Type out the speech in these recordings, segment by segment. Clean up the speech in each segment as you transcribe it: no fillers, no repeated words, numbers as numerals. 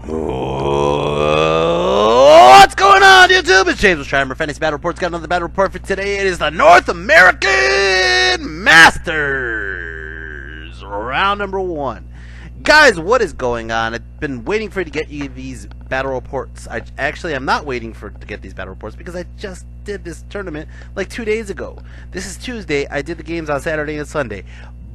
What's going on, YouTube? It's James with Schreiber Fantasy Battle Report's got another battle report for today. It is the North American Masters, round number 1. Guys, what is going on? I've been waiting for you to get you these battle reports. I'm not waiting to get these battle reports because I just did this tournament like 2 days ago. This is Tuesday. I did the games on Saturday and Sunday.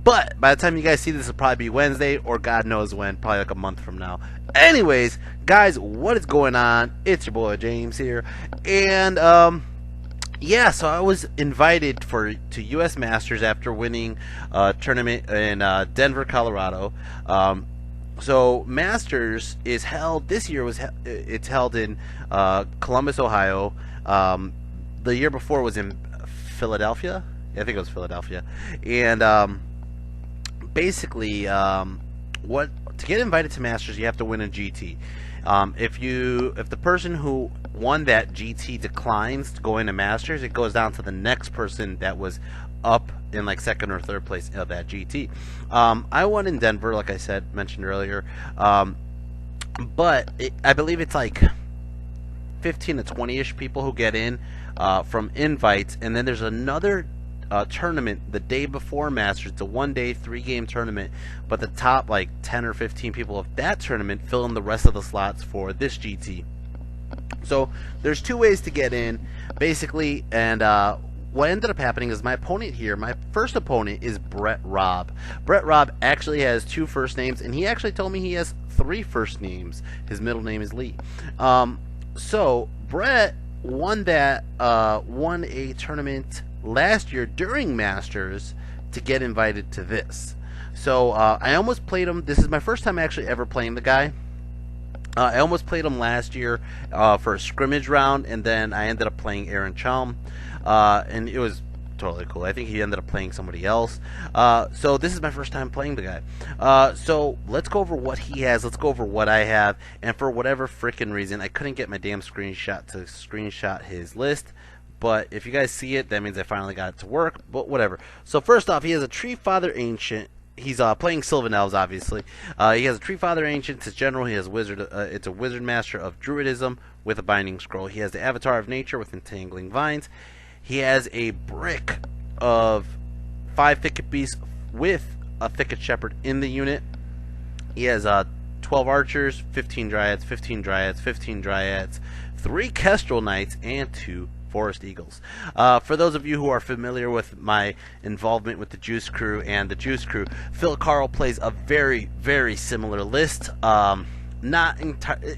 But by the time you guys see this, it'll probably be Wednesday or God knows when, probably like a month from now. Anyways, guys, what is going on? It's your boy James here, and yeah, so I was invited to U.S. Masters after winning a tournament in Denver, Colorado. So Masters is held this year. It's held in Columbus, Ohio. The year before was in Philadelphia. Yeah, I think it was Philadelphia, and basically, to get invited to Masters, you have to win a GT. If the person who won that GT declines to go into Masters, it goes down to the next person that was up in like second or third place of that GT. I won in Denver, like I mentioned earlier, but I believe it's like 15 to 20-ish people who get in from invites, and then there's another tournament the day before Masters. It's a one-day, 3-game tournament, but the top like 10 or 15 people of that tournament fill in the rest of the slots for this GT. So there's 2 ways to get in, basically, and what ended up happening is my opponent here, my first opponent is Brett Robb. Brett Robb actually has 2 first names, and he actually told me he has 3 first names. His middle name is Lee. So Brett won a tournament last year during Masters to get invited to this. So I almost played him. This is my first time actually ever playing the guy. I almost played him last year for a scrimmage round, and then I ended up playing Aaron Chalm, and it was totally cool. I think he ended up playing somebody else. So this is my first time playing the guy. So let's go over what he has. Let's go over what I have. And for whatever frickin' reason, I couldn't get my damn screenshot to screenshot his list. But if you guys see it, that means I finally got it to work. But whatever. So first off, he has a Tree Father Ancient. He's playing Sylvan Elves, obviously. He has a Tree Father Ancient. His general, he has Wizard. It's a Wizard Master of Druidism with a Binding Scroll. He has the Avatar of Nature with Entangling Vines. He has a brick of 5 Thicket Beasts with a Thicket Shepherd in the unit. He has 12 Archers, 15 Dryads, 15 Dryads, 15 Dryads, 3 Kestrel Knights, and 2 Forest Eagles. For those of you who are familiar with my involvement with the Juice Crew and the Juice Crew, Phil Carl plays a very, very similar list. Not entirely,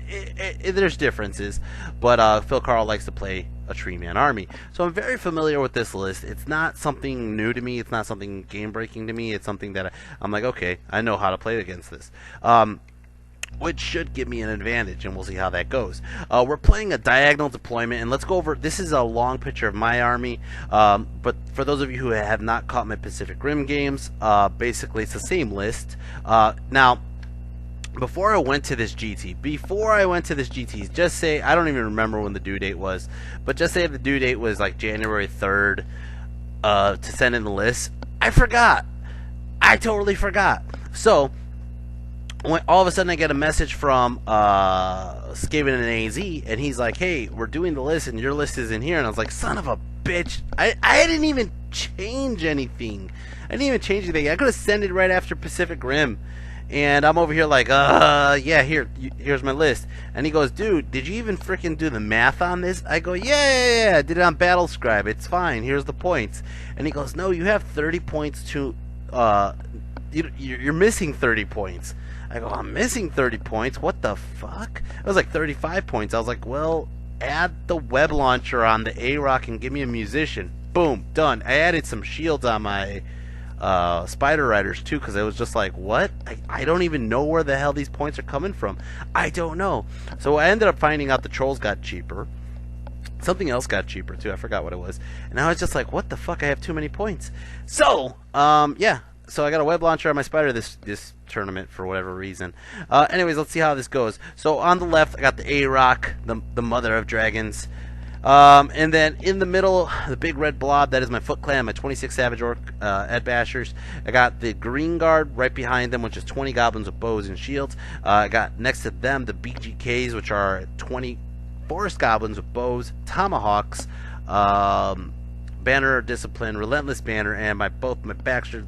there's differences, but Phil Carl likes to play a Tree Man army. So I'm very familiar with this list. It's not something new to me. It's not something game-breaking to me. It's something that I'm like, okay, I know how to play against this. Which should give me an advantage, and we'll see how that goes. We're playing a diagonal deployment, and let's go over, this is a long picture of my army, but for those of you who have not caught my Pacific Rim games, basically it's the same list. Now, before I went to this GT, just say, I don't even remember when the due date was, but just say if the due date was like January 3rd to send in the list, I forgot. I totally forgot. So, when all of a sudden I get a message from Skaven and AZ, and he's like, hey, we're doing the list and your list is in here. And I was like, son of a bitch, I didn't even change anything. I could have sent it right after Pacific Rim. And I'm over here like, yeah, here's my list. And he goes, dude, did you even freaking do the math on this? I go, yeah, I did it on Battlescribe. It's fine. Here's the points. And he goes, no, you have 30 points to, you're missing 30 points. I go, I'm missing 30 points. What the fuck? It was like 35 points. I was like, well, add the web launcher on the A-Rock and give me a musician. Boom, done. I added some shields on my Spider Riders too, because I was just like, what? I don't even know where the hell these points are coming from. I don't know. So I ended up finding out the trolls got cheaper. Something else got cheaper too. I forgot what it was. And I was just like, what the fuck? I have too many points. So, yeah. So I got a web launcher on my Spider this tournament for whatever reason. Anyways, let's see how this goes. So on the left, I got the A-Rock, the Mother of Dragons. And then in the middle, the big red blob, that is my Foot Clan, my 26 Savage Orc Ed Bashers. I got the Green Guard right behind them, which is 20 Goblins with bows and shields. I got next to them the BGKs, which are 20 Forest Goblins with bows, tomahawks, Banner of Discipline, Relentless Banner, and both my Baxter,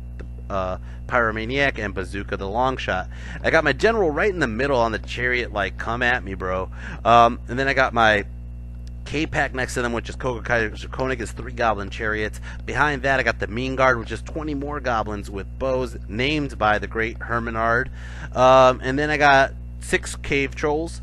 the Pyromaniac, and Bazooka, the long shot. I got my General right in the middle on the chariot, like, come at me, bro. And then I got my K-Pack next to them, which is Konig, is 3 Goblin chariots. Behind that, I got the Mean Guard, which is 20 more Goblins with bows, named by the great Hermanard. And then I got 6 Cave Trolls,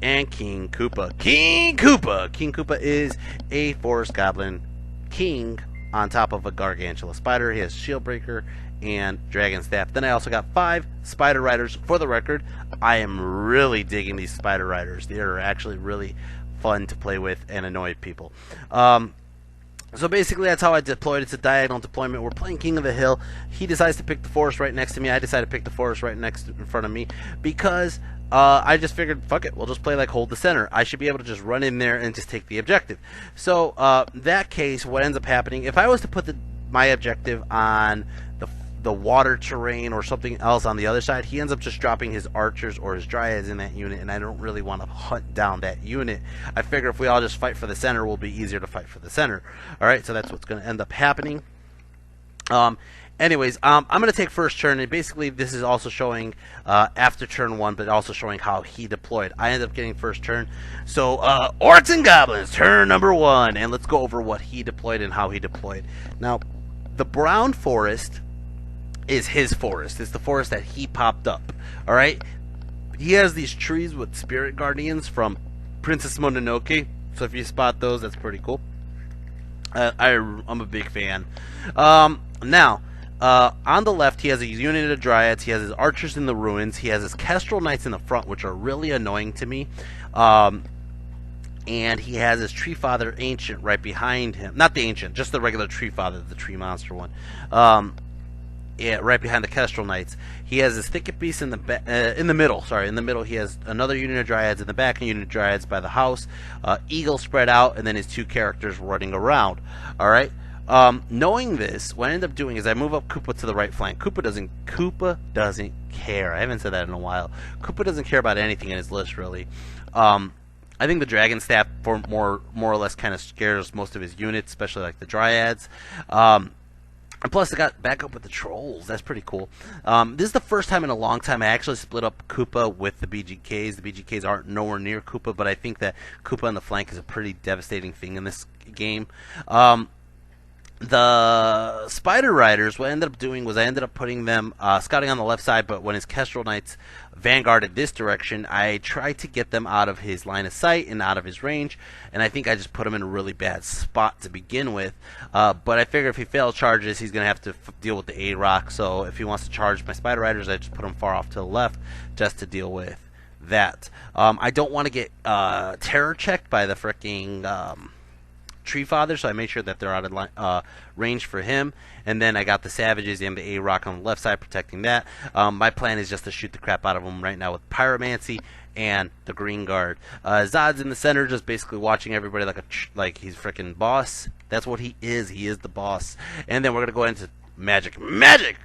and King Koopa. King Koopa! King Koopa is a Forest Goblin king on top of a Gargantula spider. He has Shieldbreaker and Dragon Staff. Then I also got 5 Spider Riders. For the record, I am really digging these Spider Riders. They are actually really fun to play with and annoy people. So basically that's how I deployed. It's a diagonal deployment. We're playing King of the Hill. He decides to pick the forest right next to me. I decided to pick the forest right in front of me because I just figured, fuck it, we'll just play like hold the center. I should be able to just run in there and just take the objective. So that case, what ends up happening, if I was to put my objective on the water terrain or something else on the other side, he ends up just dropping his archers or his dryads in that unit, and I don't really want to hunt down that unit. I figure if we all just fight for the center, we'll be easier to fight for the center. Alright, so that's what's going to end up happening. Anyways, I'm going to take first turn, and basically this is also showing after turn 1, but also showing how he deployed. I ended up getting first turn. So, Orcs and Goblins, turn number 1, and let's go over what he deployed and how he deployed. Now, the brown forest is his forest. It's the forest that he popped up. Alright? He has these trees with spirit guardians from Princess Mononoke. So if you spot those, that's pretty cool. I'm a big fan. Now, on the left, he has a unit of dryads. He has his archers in the ruins. He has his Kestrel Knights in the front, which are really annoying to me. And he has his Tree Father Ancient right behind him. Not the Ancient, just the regular Tree Father, the tree monster one. Yeah, right behind the Kestrel Knights. He has his Thicket Beast in the middle. Sorry, in the middle he has another unit of Dryads in the back, and unit of Dryads by the house. Eagle spread out, and then his 2 characters running around. All right. Knowing this, what I end up doing is I move up Koopa to the right flank. Koopa doesn't care. I haven't said that in a while. Koopa doesn't care about anything in his list, really. I think the Dragon Staff more or less kind of scares most of his units, especially like the Dryads. And plus, I got back up with the Trolls. That's pretty cool. This is the first time in a long time I actually split up Koopa with the BGKs. The BGKs aren't nowhere near Koopa, but I think that Koopa on the flank is a pretty devastating thing in this game. The Spider Riders, what I ended up doing was I ended up putting them scouting on the left side, but when his Kestrel Knights vanguarded this direction, I tried to get them out of his line of sight and out of his range, and I think I just put him in a really bad spot to begin with. But I figure if he fails charges, he's going to have to deal with the A-Rock, so if he wants to charge my Spider Riders, I just put him far off to the left just to deal with that. I don't want to get terror checked by the fricking Tree Father, so I made sure that they're out of range for him. And then I got the Savages and the A-Rock on the left side protecting that. My plan is just to shoot the crap out of them right now with Pyromancy and the Green Guard. Zod's in the center, just basically watching everybody like he's freaking boss. That's what he is. He is the boss. And then we're gonna go into Magic!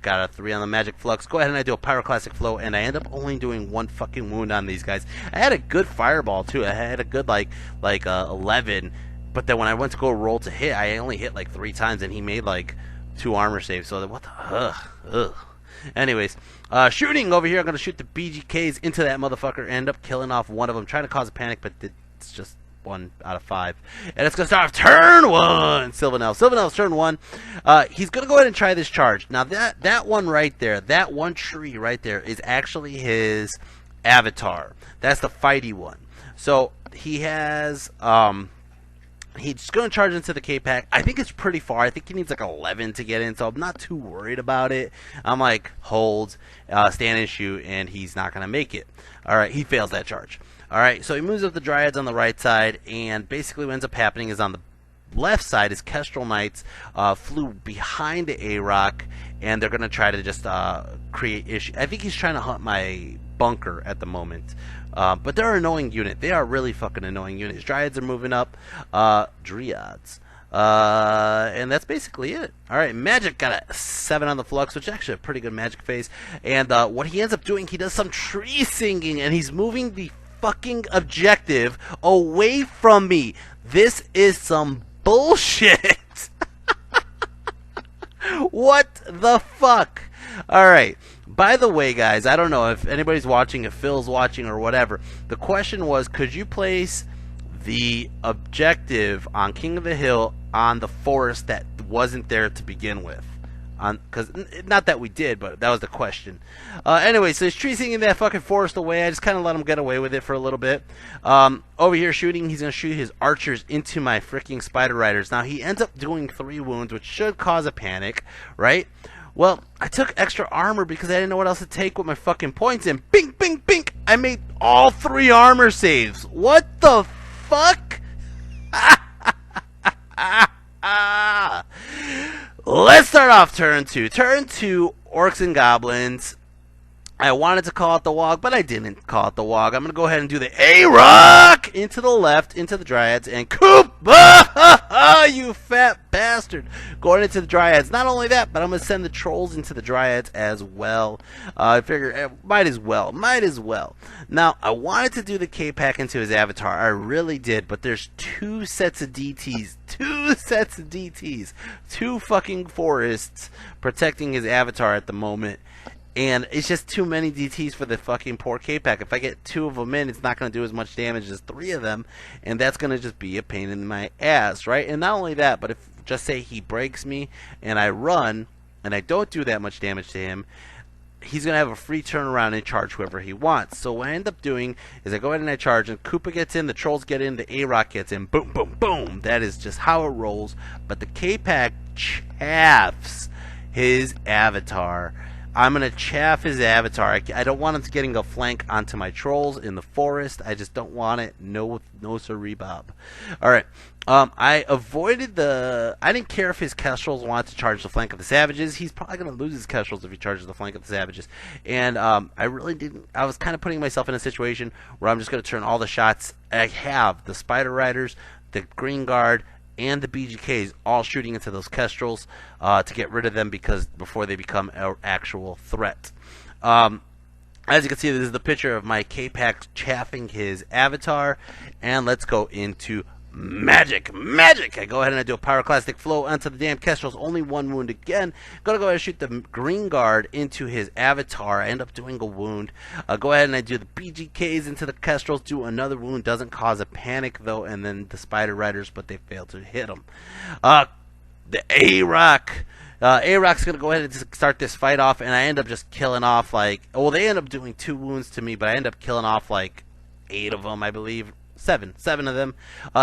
Got a 3 on the Magic Flux. Go ahead and I do a Pyroclastic Flow, and I end up only doing 1 fucking wound on these guys. I had a good Fireball too. I had a good like 11. But then when I went to go roll to hit, I only hit like 3 times, and he made like 2 armor saves. So what the ugh. Anyways, shooting over here. I'm gonna shoot the BGKs into that motherfucker. End up killing off one of them, trying to cause a panic, but it's just 1 out of 5. And it's gonna start off turn 1. Sylvan Elves turn 1. He's gonna go ahead and try this charge. Now that one right there, that one tree right there, is actually his avatar. That's the fighty one. So he has he's going to charge into the K-Pack. I think it's pretty far. I think he needs like 11 to get in, so I'm not too worried about it. I'm like, hold, stand and shoot, and he's not going to make it. Alright, he fails that charge. Alright, so he moves up the Dryads on the right side, and basically what ends up happening is on the left side, his Kestrel Knights flew behind the A-Rock, and they're going to try to just create issue. I think he's trying to hunt my bunker at the moment. But they're an annoying unit. They are really fucking annoying units. Dryads are moving up. Dryads. And that's basically it. Alright, Magic got a 7 on the Flux, which is actually a pretty good Magic phase. And what he ends up doing, he does some tree singing, and he's moving the fucking objective away from me. This is some bullshit. What the fuck? Alright. By the way, guys, I don't know if anybody's watching, if Phil's watching or whatever. The question was, could you place the objective on King of the Hill on the forest that wasn't there to begin with? Because not that we did, but that was the question. Anyway, so he's tree singing that fucking forest away. I just kind of let him get away with it for a little bit. Over here shooting, he's going to shoot his archers into my freaking spider riders. Now, he ends up doing 3 wounds, which should cause a panic, right? Well, I took extra armor because I didn't know what else to take with my fucking points, and bing, bing, bing, I made all 3 armor saves. What the fuck? Let's start off turn 2. Turn 2, Orcs and Goblins. I wanted to call out the Wog, but I didn't call out the Wog. I'm going to go ahead and do the A-Rock into the left, into the Dryads, and Coop! You fat bastard! Going into the Dryads. Not only that, but I'm going to send the Trolls into the Dryads as well. I figure, might as well. Now, I wanted to do the K-Pack into his Avatar. I really did, but there's 2 sets of DTs. 2 sets of DTs. 2 fucking forests protecting his Avatar at the moment. And it's just too many DTs for the fucking poor K-Pack. If I get 2 of them in, it's not going to do as much damage as 3 of them. And that's going to just be a pain in my ass, right? And not only that, but if, just say he breaks me and I run and I don't do that much damage to him, he's going to have a free turnaround and charge whoever he wants. So what I end up doing is I go ahead and I charge, and Koopa gets in, the Trolls get in, the A-Rock gets in. Boom, boom, boom. That is just how it rolls. But the K-Pack chaffs his Avatar. I'm going to chaff his Avatar. I don't want him getting a flank onto my Trolls in the forest. I just don't want it. No siree, Bob. Alright. I avoided the... I didn't care if his Kestrels wanted to charge the flank of the Savages. He's probably going to lose his Kestrels if he charges the flank of the Savages. And I really didn't... I was kind of putting myself in a situation where I'm just going to turn all the shots. I have the Spider Riders, the Green Guard, and the BGKs all shooting into those Kestrels to get rid of them before they become an actual threat. As you can see, this is the picture of my K-Pack chaffing his Avatar. And let's go into Magic. I go ahead and I do a Pyroclastic Flow onto the damn Kestrels. Only 1 wound again. Gonna go ahead and shoot the Green Guard into his Avatar. I end up doing a wound. Go ahead and I do the BGKs into the Kestrels. Do another wound. Doesn't cause a panic though. And then the Spider Riders, but they fail to hit them. The A-Rock. A-Rock's going to go ahead and start this fight off, and I end up just killing off like... Well, they end up doing 2 wounds to me, but I end up killing off like 8 of them, I believe. 7 of them.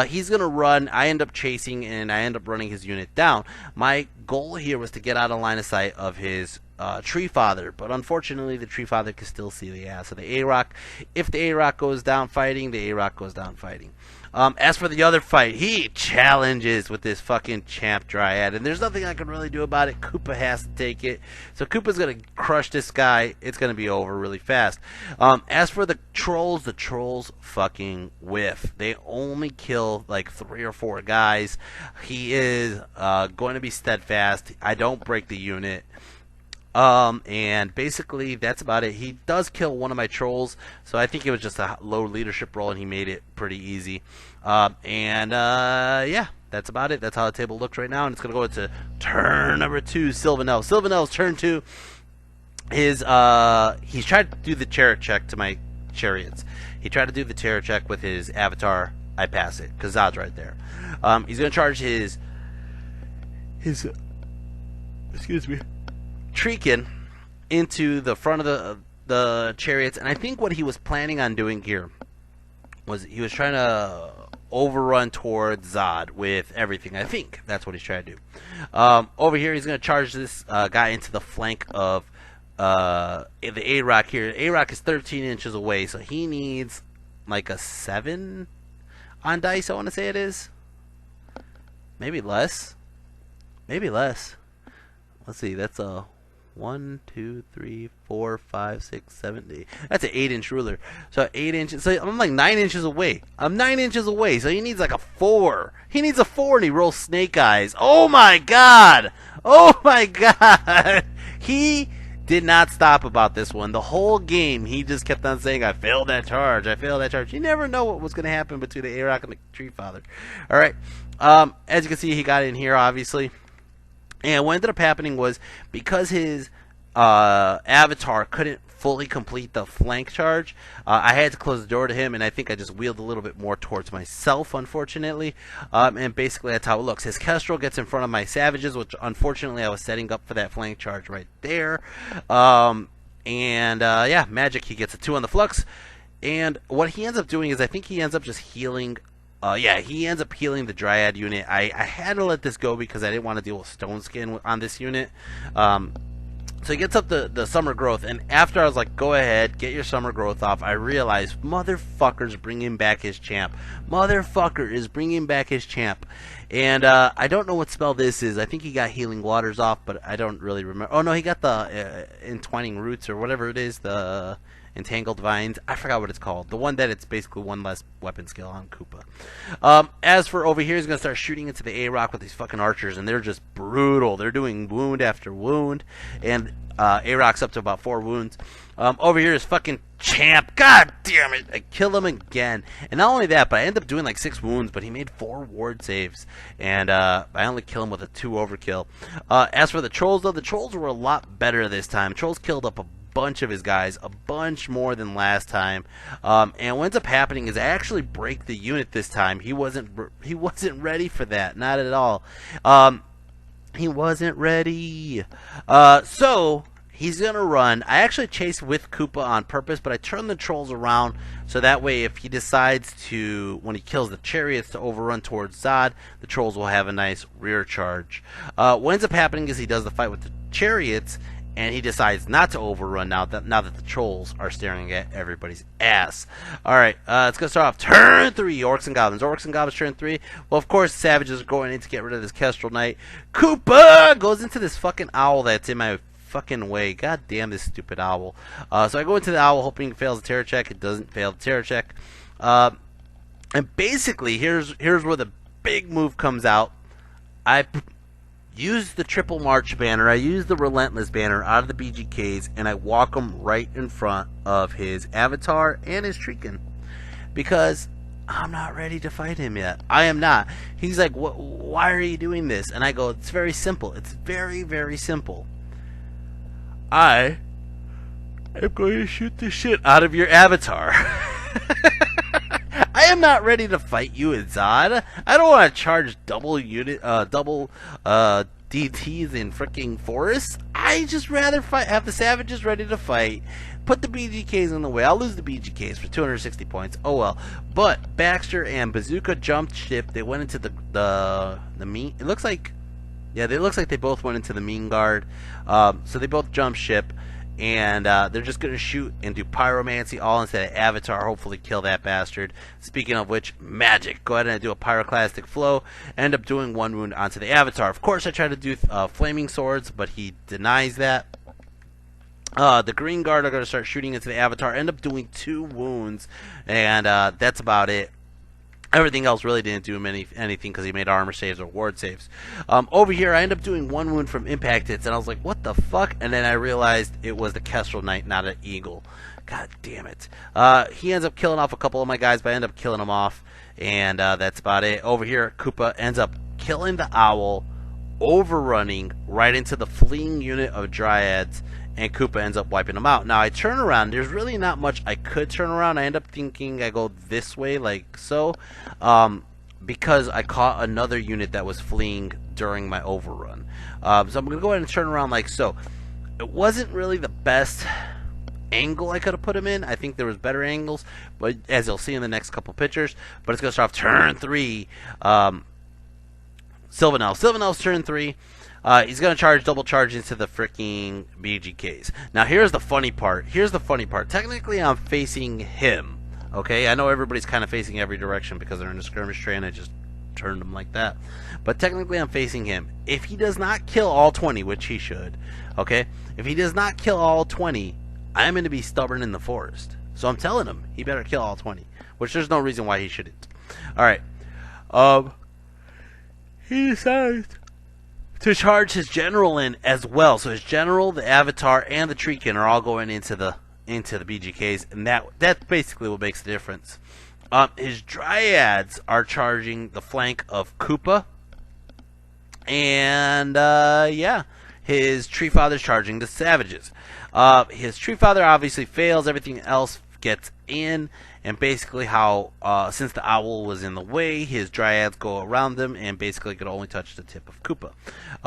He's going to run. I end up chasing, and I end up running his unit down. My goal here was to get out of line of sight of his Tree Father, but unfortunately the Tree Father can still see the ass of the A-Rock. If the A-Rock goes down fighting, the A-Rock goes down fighting. As for the other fight, he challenges with this fucking Champ Dryad, and there's nothing I can really do about it. Koopa has to take it. So Koopa's going to crush this guy. It's going to be over really fast. As for the Trolls fucking whiff. They only kill like 3 or 4 guys. He is going to be steadfast. I don't break the unit. And basically that's about it. He does kill one of my Trolls, so I think it was just a low leadership role and he made it pretty easy. Yeah, that's about it. That's how the table looks right now, and it's gonna go into turn number 2. Sylvan Elves. turn 2 is he's tried to do the chariot check to my chariots. He tried to do the chariot check with his Avatar. I pass it because Zod's right there. He's gonna charge his excuse me, Treekin into the front of the chariots, and I think what he was planning on doing here was he was trying to overrun towards Zod with everything. I think that's what he's trying to do. Over here, he's going to charge this guy into the flank of the A-Rock here. A-Rock is 13 inches away, so he needs like a 7 on dice, I want to say it is. Maybe less. Maybe less. Let's see, that's a 1, 2, 3, 4, 5, 6, 7, 8. That's an 8-inch ruler. So 8 inches. So I'm like 9 inches away. I'm 9 inches away. So he needs like a 4. He needs a 4, and he rolls snake eyes. Oh my god! Oh my god! He did not stop about this one. The whole game, he just kept on saying, I failed that charge. I failed that charge. You never know what was going to happen between the A-Rock and the Tree Father. All right. As you can see, he got in here, obviously. And what ended up happening was, because his avatar couldn't fully complete the flank charge, I had to close the door to him, and I think I just wheeled a little bit more towards myself, unfortunately. And basically that's how it looks. His Kestrel gets in front of my Savages, which unfortunately I was setting up for that flank charge right there. Yeah, magic, he gets a 2 on the Flux. And what he ends up doing is, I think he ends up just healing. He ends up healing the Dryad unit. I had to let this go because I didn't want to deal with Stone Skin on this unit. So he gets up the Summer Growth, and after I was like, go ahead, get your Summer Growth off, I realized, motherfucker's bringing back his champ. Motherfucker is bringing back his champ. And I don't know what spell this is. I think he got Healing Waters off, but I don't really remember. Oh, no, he got the Entwining Roots, or whatever it is, the Entangled Vines. I forgot what it's called. The one that it's basically one less weapon skill on Koopa. As for over here, he's going to start shooting into the A-Rock with these fucking archers, and they're just brutal. They're doing wound after wound, and A-Rock's up to about 4 wounds. Over here is fucking champ. God damn it. I kill him again. And not only that, but I end up doing like 6 wounds, but he made 4 ward saves. And I only kill him with a 2 overkill. As for the trolls, though, the trolls were a lot better this time. Trolls killed up a bunch of his guys, a bunch more than last time. And what ends up happening is I actually break the unit this time. He wasn't ready for that. Not at all. He wasn't ready. So he's going to run. I actually chased with Koopa on purpose, but I turned the trolls around so that way if he decides to, when he kills the chariots, to overrun towards Zod, the trolls will have a nice rear charge. What ends up happening is he does the fight with the chariots, and he decides not to overrun now that the trolls are staring at everybody's ass. Alright, let's go start off turn 3, Orcs and Goblins. Orcs and Goblins turn 3. Well, of course, Savages are going in to get rid of this Kestrel Knight. Koopa goes into this fucking owl that's in my fucking way. God damn this stupid owl. So I go into the owl hoping it fails the terror check. It doesn't fail the terror check. And basically, here's where the big move comes out. I use the Triple March banner, I use the Relentless banner out of the BGKs, and I walk him right in front of his avatar and his Treekin. Because I'm not ready to fight him yet. I am not. He's like, why are you doing this? And I go, it's very simple. It's very, very simple. I am going to shoot the shit out of your avatar. I am not ready to fight you in Zod. I don't want to charge double DTs in freaking forests. I just rather have the Savages ready to fight. Put the BGKs in the way. I'll lose the BGKs for 260 points. Oh well. But Baxter and Bazooka jumped ship. They went into the mean. It looks like, yeah, it looks like they both went into the mean guard. So they both jumped ship. And they're just going to shoot and do pyromancy all instead of avatar, hopefully kill that bastard. Speaking of which, magic. Go ahead and do a pyroclastic flow. End up doing 1 wound onto the avatar. Of course, I try to do flaming swords, but he denies that. The green guard are going to start shooting into the avatar. End up doing 2 wounds. And that's about it. Everything else really didn't do him anything because he made armor saves or ward saves. Over here, I ended up doing 1 wound from impact hits, and I was like, what the fuck? And then I realized it was the Kestrel Knight, not an Eagle. God damn it. He ends up killing off a couple of my guys, but I end up killing them off, and that's about it. Over here, Koopa ends up killing the Owl, overrunning right into the fleeing unit of Dryads, and Koopa ends up wiping them out. Now I turn around. There's really not much I could turn around. I end up thinking I go this way, like so, because I caught another unit that was fleeing during my overrun. So I'm going to go ahead and turn around like so. It wasn't really the best angle I could have put him in. I think there was better angles, but as you'll see in the next couple pictures. But it's going to start off turn 3. Sylvan Elves turn 3. He's going to charge double charge into the freaking BGKs. Now, here's the funny part. Technically, I'm facing him. Okay? I know everybody's kind of facing every direction because they're in a skirmish train. I just turned him like that. But technically I'm facing him. If he does not kill all 20, which he should, okay? If he does not kill all 20, I'm going to be stubborn in the forest. So I'm telling him he better kill all 20, which there's no reason why he shouldn't. Alright. He decides to charge his general in as well. So his general, the avatar, and the treekin are all going into the BGKs, and that's basically what makes the difference. His dryads are charging the flank of Koopa, and yeah, his tree father's charging the savages. His tree father obviously fails. Everything else gets in, and basically how since the owl was in the way, his dryads go around them and basically could only touch the tip of Koopa,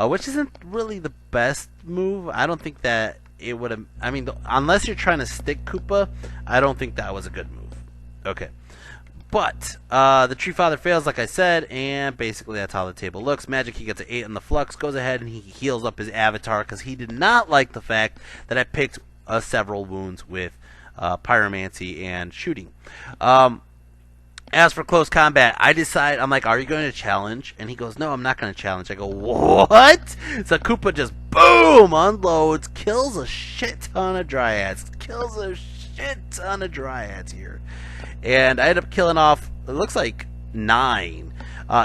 which isn't really the best move. I don't think that it would have. I mean, unless you're trying to stick Koopa, I don't think that was a good move. Okay. But the Tree Father fails, like I said, and basically that's how the table looks. Magic, he gets an 8 on the Flux, goes ahead and he heals up his avatar because he did not like the fact that I picked several wounds with Pyromancy and shooting. As for close combat, I decide, I'm like, are you going to challenge? And he goes, no, I'm not going to challenge. I go, what? So Koopa just, boom, unloads, kills a shit ton of Dryads. Kills a shit ton of Dryads here. And I end up killing off, it looks like 9.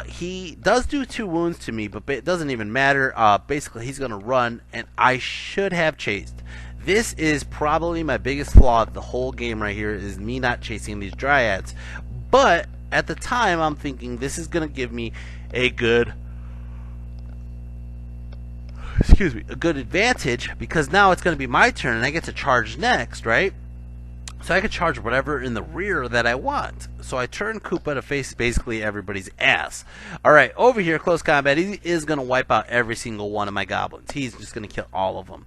He does do 2 wounds to me, but it doesn't even matter. Basically, he's going to run, and I should have chased. This is probably my biggest flaw of the whole game right here, is me not chasing these Dryads. But at the time, I'm thinking this is going to give me a good, a good advantage, because now it's going to be my turn, and I get to charge next, right? So I can charge whatever in the rear that I want. So I turn Koopa to face basically everybody's ass. Alright, over here, close combat, he is going to wipe out every single one of my goblins. He's just going to kill all of them.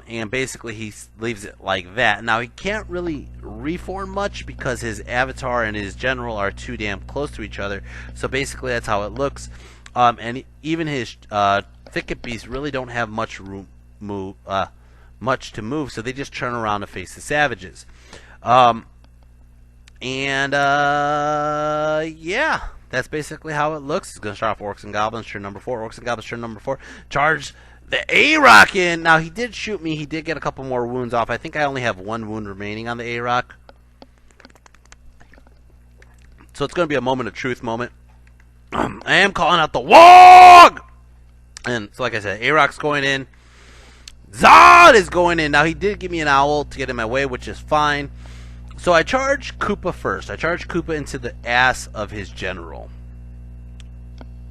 And basically he leaves it like that. Now he can't really reform much because his avatar and his general are too damn close to each other. So basically that's how it looks. And even his thicket beasts really don't have much room much to move, so they just turn around to face the savages. Yeah, that's basically how it looks. It's going to start off Orcs and Goblins, turn number 4. Orcs and Goblins, turn number 4. Charge the A-Rock in. Now, he did shoot me. He did get a couple more wounds off. I think I only have 1 wound remaining on the A-Rock. So it's going to be a moment of truth moment. I am calling out the Wog! And so, like I said, A-Rock's going in. Zod is going in. Now, he did give me an owl to get in my way, which is fine. So I charge Koopa first. I charge Koopa into the ass of his general.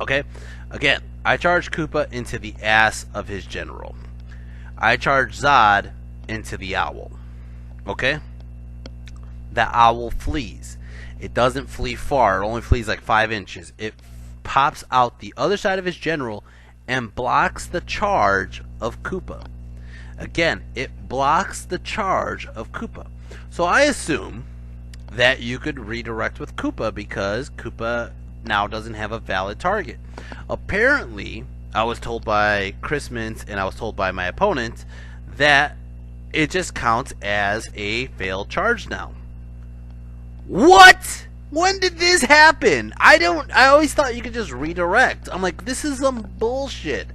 Okay? Again, I charge Koopa into the ass of his general. I charge Zod into the owl. Okay? The owl flees. It doesn't flee far. It only flees like 5 inches. It pops out the other side of his general and blocks the charge of Koopa. Again, it blocks the charge of Koopa. So I assume that you could redirect with Koopa because Koopa now doesn't have a valid target. Apparently, I was told by Chris Mintz and I was told by my opponent that it just counts as a failed charge now. What? When did this happen? I always thought you could just redirect. I'm like, this is some bullshit.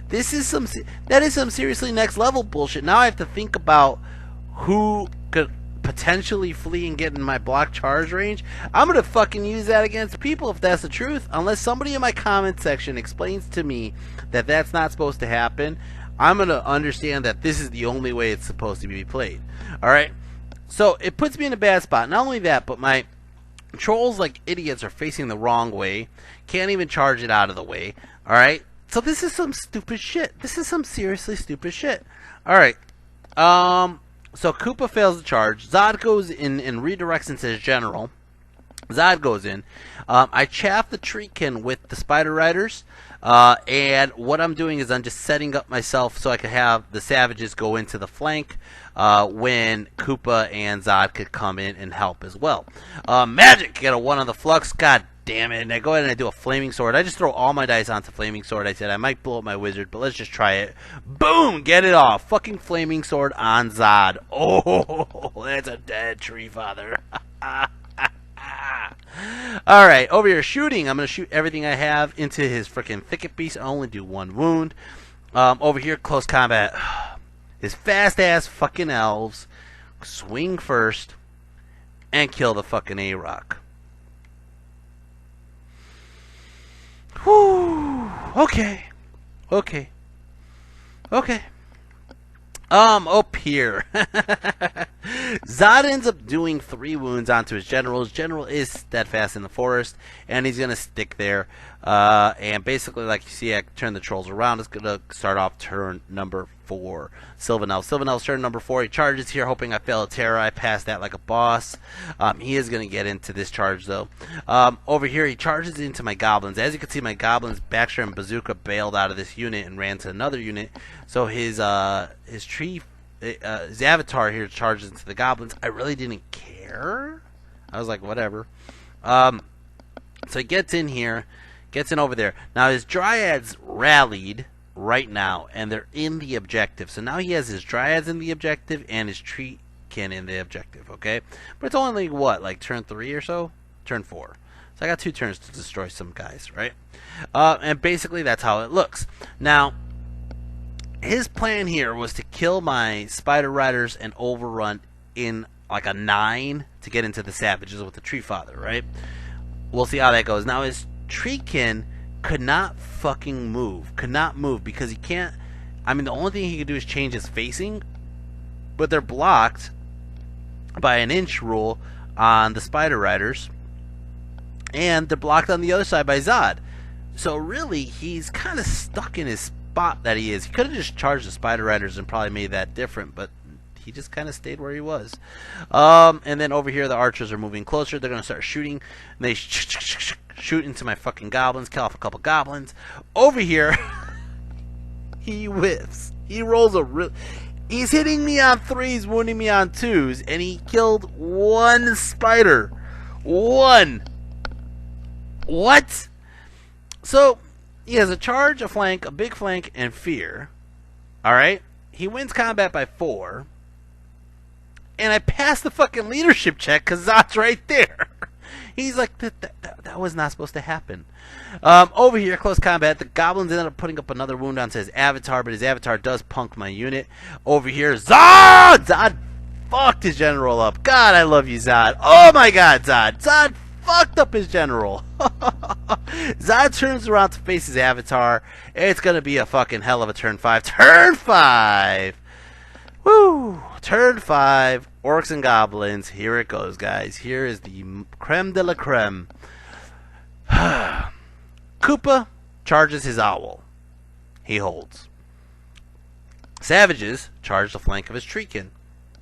That is some seriously next level bullshit. Now I have to think about who could potentially flee and get in my block charge range. I'm gonna fucking use that against people if that's the truth. Unless somebody in my comment section explains to me that that's not supposed to happen, I'm gonna understand that this is the only way it's supposed to be played. Alright? So it puts me in a bad spot. Not only that, but my trolls, like idiots, are facing the wrong way. Can't even charge it out of the way. Alright? So this is some stupid shit. This is some seriously stupid shit. Alright. So Koopa fails the charge. Zod goes in and redirects into his general. Zod goes in. I chaff the Treekin with the Spider Riders. And what I'm doing is I'm just setting up myself so I could have the savages go into the flank when Koopa and Zod could come in and help as well. Magic! Get a 1 on the Flux. God damn it. And I go ahead and I do a Flaming Sword. I just throw all my dice onto Flaming Sword. I said I might blow up my wizard, but let's just try it. Boom! Get it off. Fucking Flaming Sword on Zod. Oh, that's a dead Tree Father. Alright, over here shooting. I'm going to shoot everything I have into his freaking thicket beast. I only do 1 wound. Over here, close combat. His fast-ass fucking elves swing first and kill the fucking A-Rock. Whew. Okay. Okay. Okay. Up here. Zod ends up doing 3 wounds onto his general. His general is steadfast in the forest, and he's going to stick there. And basically, like you see, I turn the trolls around. It's going to start off turn number 4. Sylvan Elves turn number 4. He charges here, hoping I fail a terror. I pass that like a boss. He is going to get into this charge, though. Over here, he charges into my goblins. As you can see, my goblins, Baxter and Bazooka, bailed out of this unit and ran to another unit. So his avatar here charges into the goblins. I really didn't care. I was like, whatever. So he gets in here, gets in over there. Now his dryads rallied right now, and they're in the objective. So now he has his dryads in the objective and his treekin in the objective. Okay, but it's only what, like turn 3 or so, turn 4. So I got 2 turns to destroy some guys, right? And basically that's how it looks. Now, his plan here was to kill my spider riders and overrun in like a 9 to get into the savages with the tree father, right? We'll see how that goes. Now his treekin could not fucking move. Could not move because he can't. I mean, the only thing he could do is change his facing, but they're blocked by an inch rule on the spider riders, and they're blocked on the other side by Zod. So really, he's kind of stuck in his spot that he is. He could have just charged the spider riders and probably made that different, but he just kind of stayed where he was. And then over here, the archers are moving closer. They're going to start shooting. And they shoot into my fucking goblins, kill off a couple goblins. Over here, he whiffs. He rolls a real... He's hitting me on 3s, wounding me on 2s, and he killed 1 spider. 1. What? So, he has a charge, a flank, a big flank, and fear. Alright? He wins combat by 4. And I passed the fucking leadership check because Zod's right there. He's like, that was not supposed to happen. Over here, close combat, the goblins ended up putting up another wound onto his avatar, but his avatar does punk my unit. Over here, Zod! Zod fucked his general up. God, I love you, Zod. Oh my god, Zod. Zod fucked up his general. Zod turns around to face his avatar. It's going to be a fucking hell of a turn 5. Turn 5! Woo! Turn 5, Orcs and Goblins. Here it goes, guys. Here is the creme de la creme. Koopa charges his owl. He holds. Savages charge the flank of his treekin.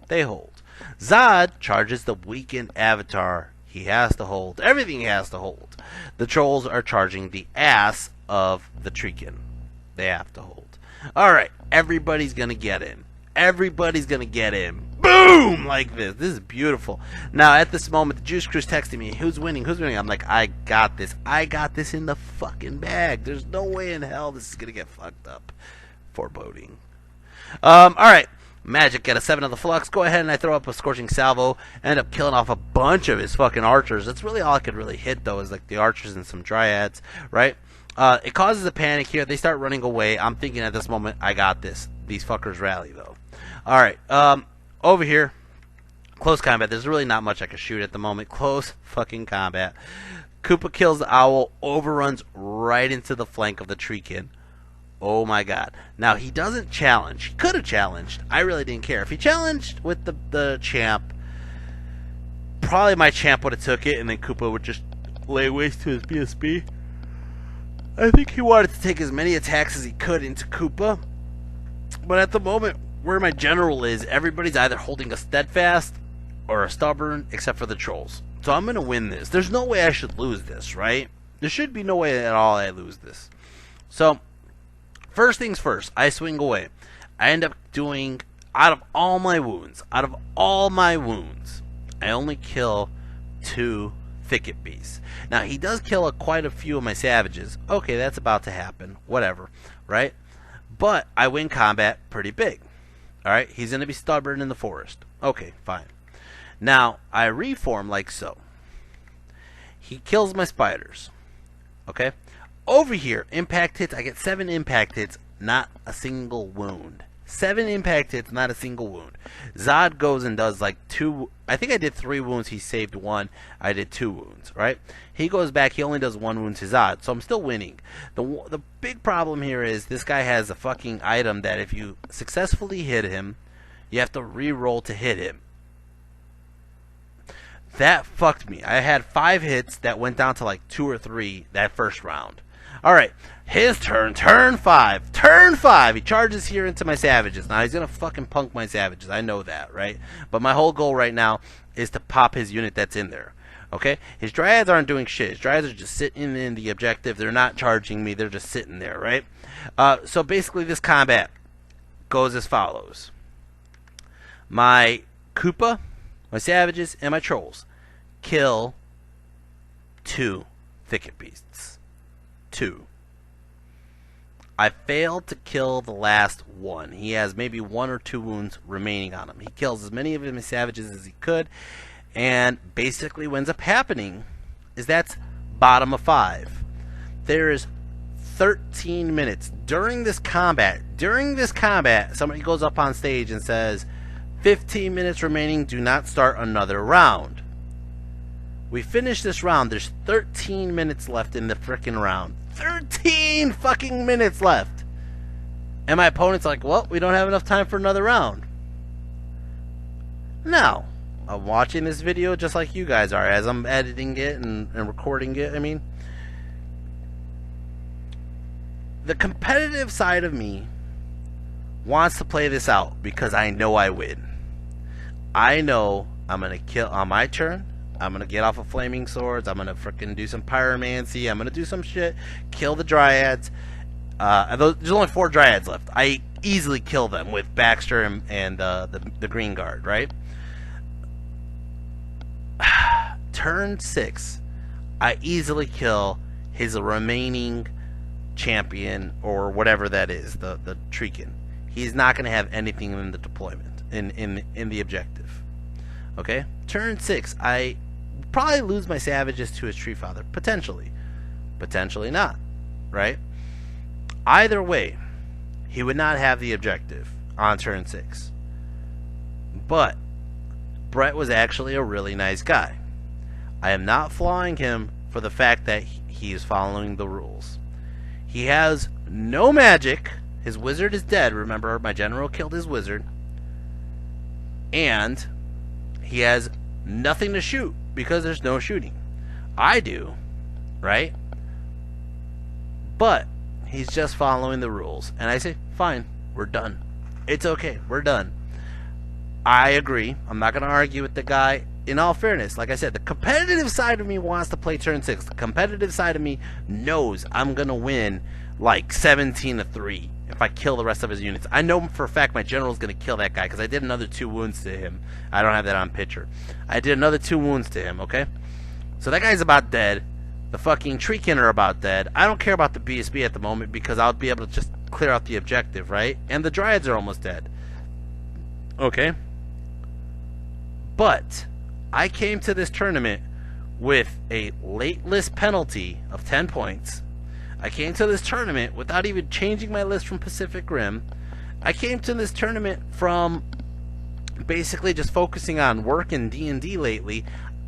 They hold. Zod charges the weakened avatar. He has to hold. Everything he has to hold. The trolls are charging the ass of the treekin. They have to hold. Alright, everybody's going to get in. Everybody's going to get in. Boom! Like this. This is beautiful. Now, at this moment, the Juice Crew's texting me, who's winning? Who's winning? I'm like, I got this. I got this in the fucking bag. There's no way in hell this is going to get fucked up. Foreboding. Alright. Magic, get a 7 of the flux. Go ahead and I throw up a Scorching Salvo. End up killing off a bunch of his fucking archers. That's really all I could really hit, though, is like the archers and some dryads, right? It causes a panic here. They start running away. I'm thinking at this moment, I got this. These fuckers rally, though. Alright, over here, close combat. There's really not much I can shoot at the moment. Close fucking combat. Koopa kills the owl, overruns right into the flank of the treekin. Oh my god. Now, he doesn't challenge. He could have challenged. I really didn't care. If he challenged with the champ, probably my champ would have took it, and then Koopa would just lay waste to his BSB. I think he wanted to take as many attacks as he could into Koopa. But at the moment, where my general is, everybody's either holding a steadfast or a stubborn, except for the trolls. So I'm going to win this. There's no way I should lose this, right? There should be no way at all I lose this. So, first things first, I swing away. I end up doing, out of all my wounds, I only kill 2 thicket beasts. Now, he does kill quite a few of my savages. Okay, that's about to happen. Whatever, right? But I win combat pretty big. Alright, he's going to be stubborn in the forest. Okay, fine. Now, I reform like so. He kills my spiders. Okay? Over here, impact hits. I get 7 impact hits, not a single wound. 7 impact hits, not a single wound. Zod goes and does like 2. I think I did 3 wounds. He saved 1. I did 2 wounds, right? He goes back. He only does 1 wound to Zod. So I'm still winning. The big problem here is this guy has a fucking item that if you successfully hit him, you have to re-roll to hit him. That fucked me. I had 5 hits that went down to like 2 or 3 that first round. Alright, his turn. Turn 5. Turn 5. He charges here into my savages. Now, he's going to fucking punk my savages. I know that, right? But my whole goal right now is to pop his unit that's in there. Okay? His dryads aren't doing shit. His dryads are just sitting in the objective. They're not charging me. They're just sitting there, right? So basically, this combat goes as follows. My Koopa, my savages, and my trolls kill 2 thicket beasts. 2. I failed to kill the last one. He has maybe 1 or 2 wounds remaining on him. He kills as many of his savages as he could, and basically what ends up happening is that's bottom of 5. There is 13 minutes during this combat. Somebody goes up on stage and says, 15 minutes remaining, do not start another round. We finish this round. There's 13 minutes left in the frickin' round. 13 fucking minutes left. And my opponent's like, well, we don't have enough time for another round. Now, I'm watching this video just like you guys are as I'm editing it and recording it. I mean, the competitive side of me wants to play this out because I know I win. I know I'm going to kill on my turn. I'm going to get off of flaming swords. I'm going to frickin' do some pyromancy. I'm going to do some shit. Kill the dryads. There's only 4 dryads left. I easily kill them with Baxter and the green guard, right? Turn 6, I easily kill his remaining champion or whatever that is, the Treekin. He's not going to have anything in the deployment, in the objective. Okay? Turn 6, I probably lose my savages to his tree father. Potentially. Potentially not. Right? Either way, he would not have the objective on turn 6. But Brett was actually a really nice guy. I am not flawing him for the fact that he is following the rules. He has no magic. His wizard is dead. Remember, my general killed his wizard. And he has nothing to shoot because there's no shooting. I do, right? But he's just following the rules. And I say, fine, we're done. It's okay, we're done. I agree. I'm not going to argue with the guy. In all fairness, like I said, the competitive side of me wants to play turn 6. The competitive side of me knows I'm going to win like 17-3 if I kill the rest of his units. I know for a fact my general's going to kill that guy because I did another 2 wounds to him. I don't have that on picture. I did another 2 wounds to him, okay? So that guy's about dead. The fucking Treekin are about dead. I don't care about the BSB at the moment because I'll be able to just clear out the objective, right? And the Dryads are almost dead. Okay? But I came to this tournament with a late list penalty of 10 points. I came to this tournament without even changing my list from Pacific Rim. I came to this tournament from basically just focusing on work and D&D lately.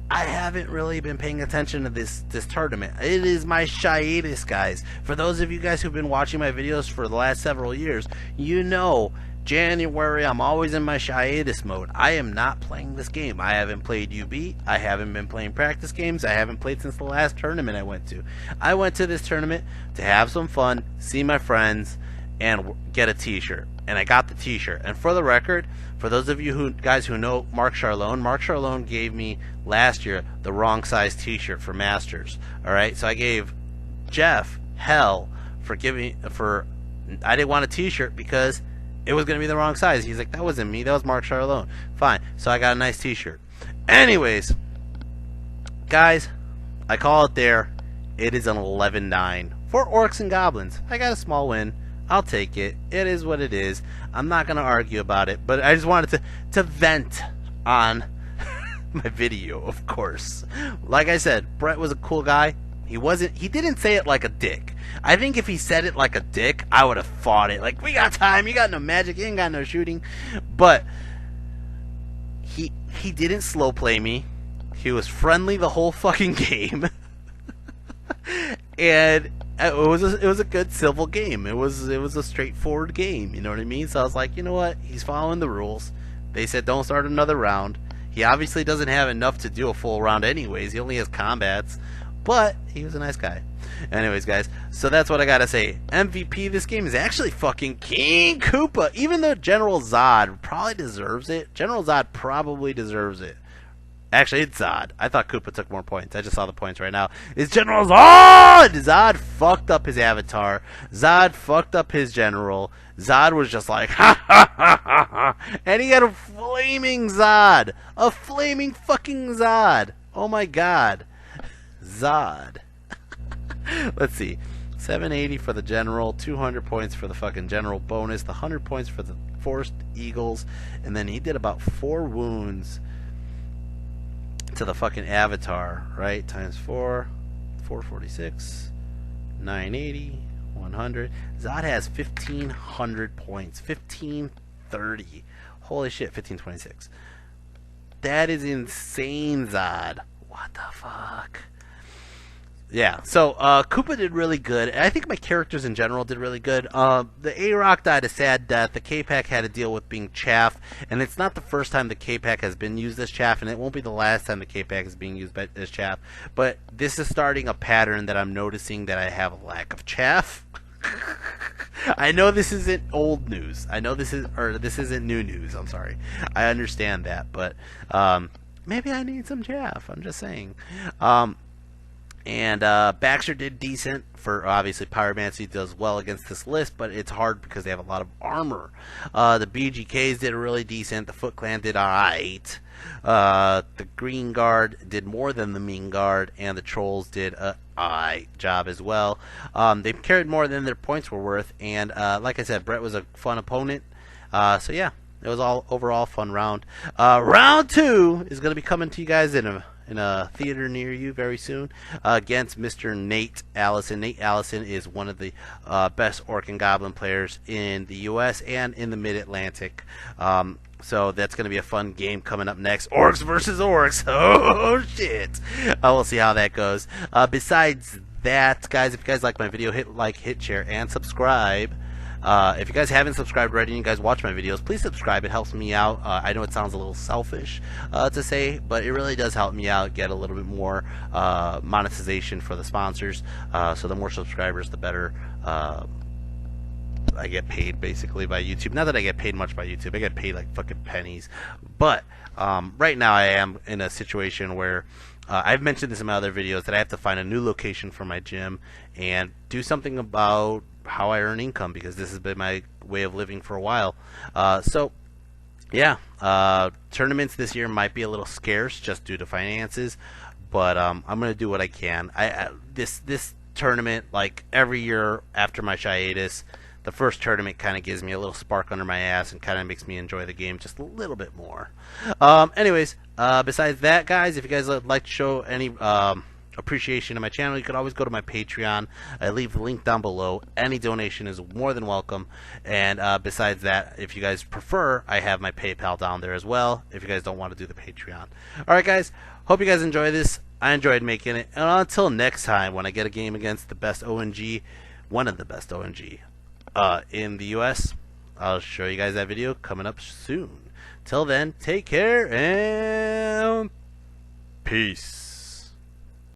I haven't really been paying attention to this tournament. It is my hiatus, guys. For those of you guys who've been watching my videos for the last several years, you know January, I'm always in my hiatus mode. I am not playing this game. I haven't played UB. I haven't been playing practice games. I haven't played since the last tournament I went to. I went to this tournament to have some fun, see my friends, and get a t-shirt. And I got the t-shirt. And for the record, for those of you guys who know Mark Charlone gave me last year the wrong size t-shirt for Masters. Alright, so I gave Jeff hell for I didn't want a t-shirt because it was going to be the wrong size. He's like, that wasn't me. That was Mark Charlone. Fine. So I got a nice t-shirt. Anyways, guys, I call it there. It is an 11-9 for Orcs and Goblins. I got a small win. I'll take it. It is what it is. I'm not going to argue about it. But I just wanted to vent on my video, of course. Like I said, Brett was a cool guy. He didn't say it like a dick. I think if he said it like a dick, I would have fought it. Like, we got time, you got no magic, you ain't got no shooting. But he didn't slow play me. He was friendly the whole fucking game. And it was a good civil game. It was a straightforward game, you know what I mean? So I was like, you know what? He's following the rules. They said don't start another round. He obviously doesn't have enough to do a full round anyways. He only has combats. But he was a nice guy. Anyways, guys, so that's what I gotta say. MVP this game is actually fucking King Koopa. Even though General Zod probably deserves it. General Zod probably deserves it. Actually, it's Zod. I thought Koopa took more points. I just saw the points right now. It's General Zod! Zod fucked up his avatar. Zod fucked up his general. Zod was just like, ha ha ha ha ha. And he had a flaming Zod. A flaming fucking Zod. Oh my god. Zod. Let's see. 780 for the general, 200 points for the fucking general bonus, the 100 points for the forced eagles, and then he did about 4 wounds to the fucking avatar, right? Times 4, 446, 980, 100. Zod has 1,500 points. 1,530. Holy shit, 1,526. That is insane, Zod. What the fuck? Yeah, so Koopa did really good. I think my characters in general did really good. The A-Rock died a sad death. The K-Pack had to deal with being chaff, and it's not the first time the K-Pack has been used as chaff, and it won't be the last time the K-Pack is being used as chaff. But this is starting a pattern that I'm noticing that I have a lack of chaff. I know this isn't old news. I know this isn't new news. I'm sorry. I understand that, but maybe I need some chaff. I'm just saying. And Baxter did decent for, obviously, Pyromancy does well against this list, but it's hard because they have a lot of armor. The BGKs did really decent. The Foot Clan did alright. The Green Guard did more than the Mean Guard, and the Trolls did a alright job as well. They carried more than their points were worth, and like I said, Brett was a fun opponent. So yeah, it was all overall fun round. Round 2 is going to be coming to you guys in a theater near you very soon, against Mr. Nate Allison. Nate Allison is one of the best Orc and Goblin players in the U.S. and in the Mid-Atlantic. So that's going to be a fun game coming up next. Orcs versus Orcs. Oh, shit. We'll see how that goes. Besides that, guys, if you guys like my video, hit like, hit share, and subscribe. If you guys haven't subscribed already and you guys watch my videos, please subscribe. It helps me out. I know it sounds a little selfish to say, but it really does help me out get a little bit more monetization for the sponsors. So the more subscribers, the better I get paid, basically, by YouTube. Not that I get paid much by YouTube. I get paid like fucking pennies. But right now I am in a situation where I've mentioned this in my other videos that I have to find a new location for my gym and do something about how I earn income, because this has been my way of living for a while. So yeah, tournaments this year might be a little scarce just due to finances, but I'm gonna do what I can. This tournament, like every year after my hiatus, the first tournament kind of gives me a little spark under my ass and kind of makes me enjoy the game just a little bit more. Anyways, besides that, guys, if you guys would like to show any appreciation to my channel, you can always go to my Patreon. I leave the link down below. Any donation is more than welcome. And besides that, if you guys prefer, I have my PayPal down there as well, if you guys don't want to do the Patreon. Alright, guys, hope you guys enjoy this. I enjoyed making it, and until next time when I get a game against the best ONG, one of the best ONG in the US, I'll show you guys that video coming up soon. Till then, take care and peace.